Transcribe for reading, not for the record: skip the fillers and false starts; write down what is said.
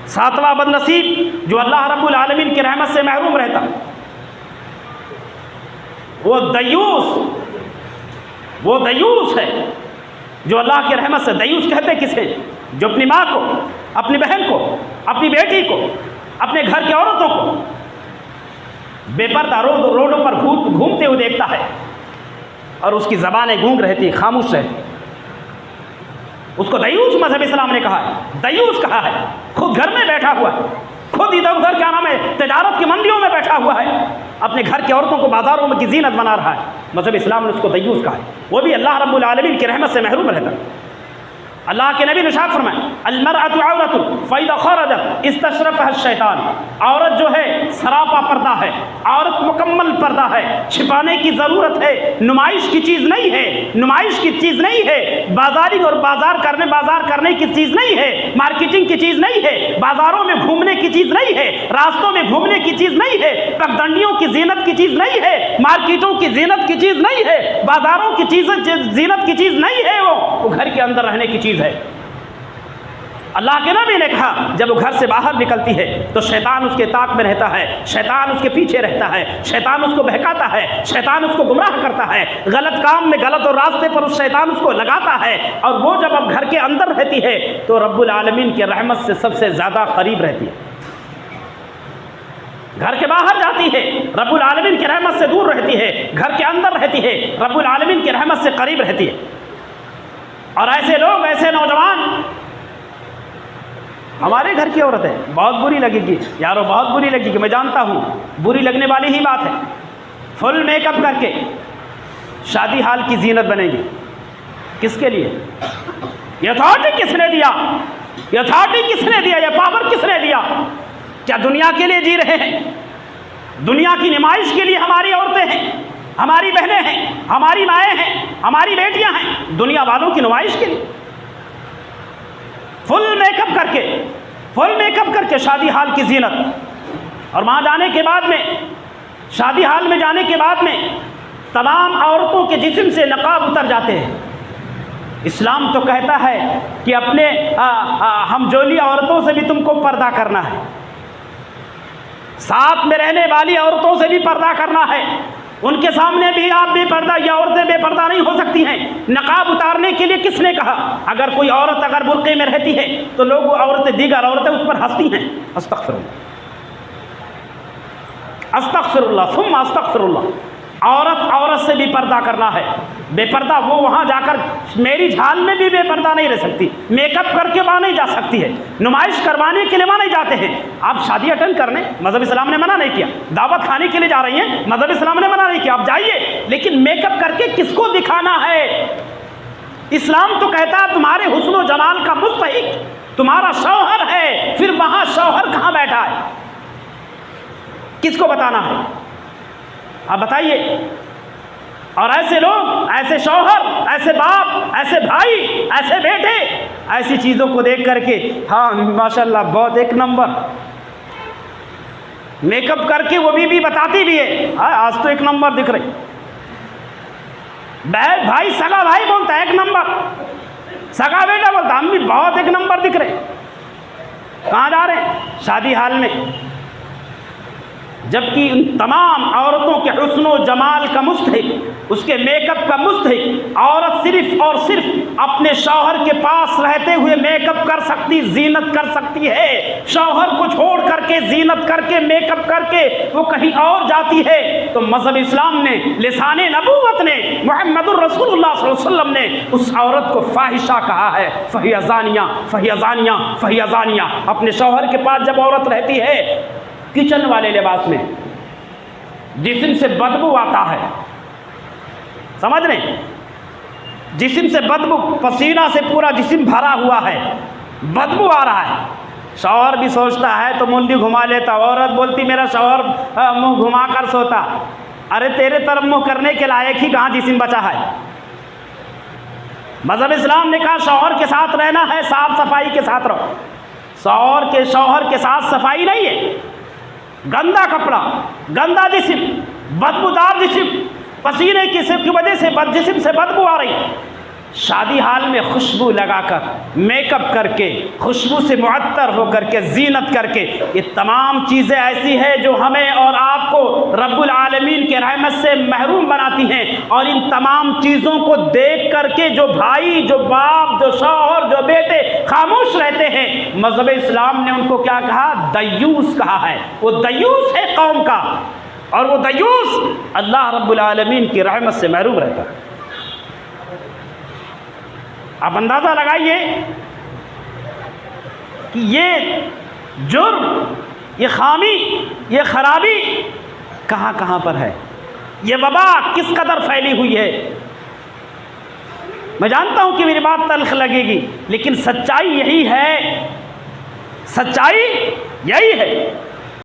सातवां बदनसीब जो अल्लाह रब्बुल आलमीन की रहमत से महरूम रहता, वो दयूस है जो अल्लाह की रहमत से, दयूस कहते किसे, जो अपनी माँ को, अपनी बहन को, अपनी बेटी को, अपने घर की औरतों को बेपर्दा रोडों पर घूमते हुए देखता है और उसकी ज़बानें गूंग रहती, खामोश रहती, उसको दयूस मज़हब इस्लाम ने कहा है, दयूस कहा है। खुद घर में बैठा हुआ है, खुद इधर उधर क्या नाम है तिजारत की मंडियों में बैठा हुआ है, अपने घर की औरतों को बाजारों में की जीनत बना रहा है, मज़हब इस्लाम ने उसको दयूस कहा है। वो भी अल्लाह रब्बुल आलमीन की रहमत से महरूम रहता है। अल्लाह के नबी ने इरशाद फरमाया, अलमरअतु औरतुन फ़इज़ा ख़रजत इस्तशरफ़हा शैतान, औरत जो है सरापा पर्दा है, औरत मुकम्मल पर्दा है, छिपाने की ज़रूरत है, नुमाइश की चीज़ नहीं है, नुमाइश की चीज़ नहीं है, बाजार करने की चीज़ नहीं है, मार्केटिंग की चीज़ नहीं है, बाज़ारों में घूमने की चीज़ नहीं है, रास्तों में घूमने की चीज़ नहीं है, पगडंडियों की जीनत की चीज़ नहीं है, मार्केटों की जीनत की चीज़ नहीं है, बाज़ारों की जीनत की चीज़ नहीं है, वो घर के अंदर रहने की चीज़ है। अल्लाह के नबी ने कहा जब वो घर से बाहर निकलती है तो शैतान उसके ताक में रहता है, शैतान उसके पीछे रहता है, शैतान उसको बहकाता है, शैतान उसको गुमराह करता है, गलत काम में, गलत और रास्ते पर उस शैतान उसको लगाता है। और वो जब अब घर के अंदर रहती है तो रब्बुल आलमीन की रहमत से सबसे ज़्यादा करीब रहती है। घर के बाहर जाती है, रब्बुल आलमीन की रहमत से दूर रहती है, घर के अंदर रहती है, रब्बुल आलमीन की रहमत से करीब रहती है। और ऐसे लोग, ऐसे नौजवान, हमारे घर की औरत है, बहुत बुरी लगेगी यारो, बहुत बुरी लगेगी, मैं जानता हूँ बुरी लगने वाली ही बात है, फुल मेकअप करके शादी हाल की जीनत बनेगी। किसके लिए? ये अथॉरिटी किसने दिया? ये अथॉरिटी किसने दिया? ये पावर किसने दिया? क्या दुनिया के लिए जी रहे हैं? दुनिया की नुमाइश के लिए हमारी औरतें हैं, हमारी बहनें हैं, हमारी माएँ हैं, हमारी बेटियां हैं, दुनिया वालों की नुमाइश के लिए फुल मेकअप करके शादी हाल की जीनत। और वहाँ जाने के बाद में, शादी हाल में जाने के बाद में तमाम औरतों के जिस्म से नकाब उतर जाते हैं। इस्लाम तो कहता है कि अपने हमजोली औरतों से भी तुमको पर्दा करना है, साथ में रहने वाली औरतों से भी पर्दा करना है, उनके सामने भी आप बेपर्दा, या औरतें बेपर्दा नहीं हो सकती हैं। नकाब उतारने के लिए किसने कहा? अगर कोई औरत अगर बुर्के में रहती है तो लोग, औरतें, दीगर औरतें उस पर हंसती हैं। अस्तग़फिरुल्लाह सुम्मा अस्तग़फिरुल्लाह। औरत से भी पर्दा करना है। बेपर्दा वो वहाँ जाकर मैरिज हॉल में भी बेपर्दा नहीं रह सकती, मेकअप करके वहाँ नहीं जा सकती है, नुमाइश करवाने के लिए वहाँ नहीं जाते हैं। आप शादी अटेंड करने, मज़हब इस्लाम ने मना नहीं किया, दावत खाने के लिए जा रही हैं, मज़हब इस्लाम ने मना नहीं किया, आप जाइए, लेकिन मेकअप करके किसको दिखाना है? इस्लाम तो कहता है तुम्हारे हुस्न व जमाल का मुस्तहिक तुम्हारा शौहर है, फिर वहाँ शौहर कहाँ बैठा है? किसको बताना है? आप बताइए। और ऐसे लोग, ऐसे शौहर, ऐसे बाप, ऐसे भाई, ऐसे बेटे, ऐसी चीज़ों को देख करके, हाँ माशाल्लाह बहुत एक नंबर, मेकअप करके वो भी बताती भी है, आज तो एक नंबर दिख रही। भाई, सगा भाई बोलता है एक नंबर, सगा बेटा बोलता हम भी बहुत एक नंबर दिख रहे। कहाँ जा रहे हैं? शादी हाल में। जबकि उन तमाम औरतों के हुस्न व जमाल का मुस्तहिक, उसके मेकअप का मुस्तहिक औरत सिर्फ और सिर्फ अपने शौहर के पास रहते हुए मेकअप कर सकती, जीनत कर सकती है। शौहर को छोड़ करके, जीनत करके, मेकअप करके वो कहीं और जाती है तो मज़हब इस्लाम ने, लिसाने नबूवत ने, मुहम्मदुर रसूलुल्लाह सल्लल्लाहु अलैहि वसल्लम ने उस औरत को फाहिशा कहा है। फहिया ज़ानिया, फहिया ज़ानिया, फहिया ज़ानिया। अपने शौहर के पास जब औरत रहती है, किचन वाले लिबास में, जिस्म से बदबू आता है, समझ रहे? जिस्म से बदबू, पसीना से पूरा जिस्म भरा हुआ है, बदबू आ रहा है। शौहर भी सोचता है तो मुंडी घुमा लेता, औरत बोलती मेरा शौहर मुंह घुमा कर सोता। अरे तेरे तरफ मुंह करने के लायक ही कहाँ जिस्म बचा है? मज़हब इस्लाम ने कहा शौहर के साथ रहना है, साफ सफाई के साथ रहो। शौहर के साथ सफाई नहीं है, गंदा कपड़ा, गंदा जिस्म, बदबूदार जिस्म, पसीने की वजह से जिस्म से बदबू आ रही, शादी हाल में खुशबू लगाकर, मेकअप करके, खुशबू से मुअत्तर होकर के, जीनत करके, ये तमाम चीज़ें ऐसी हैं जो हमें और आपको रब्बुल आलमीन के रहमत से महरूम बनाती हैं। और इन तमाम चीज़ों को देख करके जो भाई, जो बाप, जो शौहर, जो बेटे खामोश रहते हैं, मज़हब इस्लाम ने उनको क्या कहा? दयूस कहा है। वो दयूस है कौम का, और वो दयूस अल्लाह रब्बुल आलमीन की रहमत से महरूम रहता है। आप अंदाज़ा लगाइए कि ये जुर्म, ये खामी, ये खराबी कहाँ कहाँ पर है, ये वबा किस कदर फैली हुई है। मैं जानता हूँ कि मेरी बात तल्ख लगेगी, लेकिन सच्चाई यही है, सच्चाई यही है।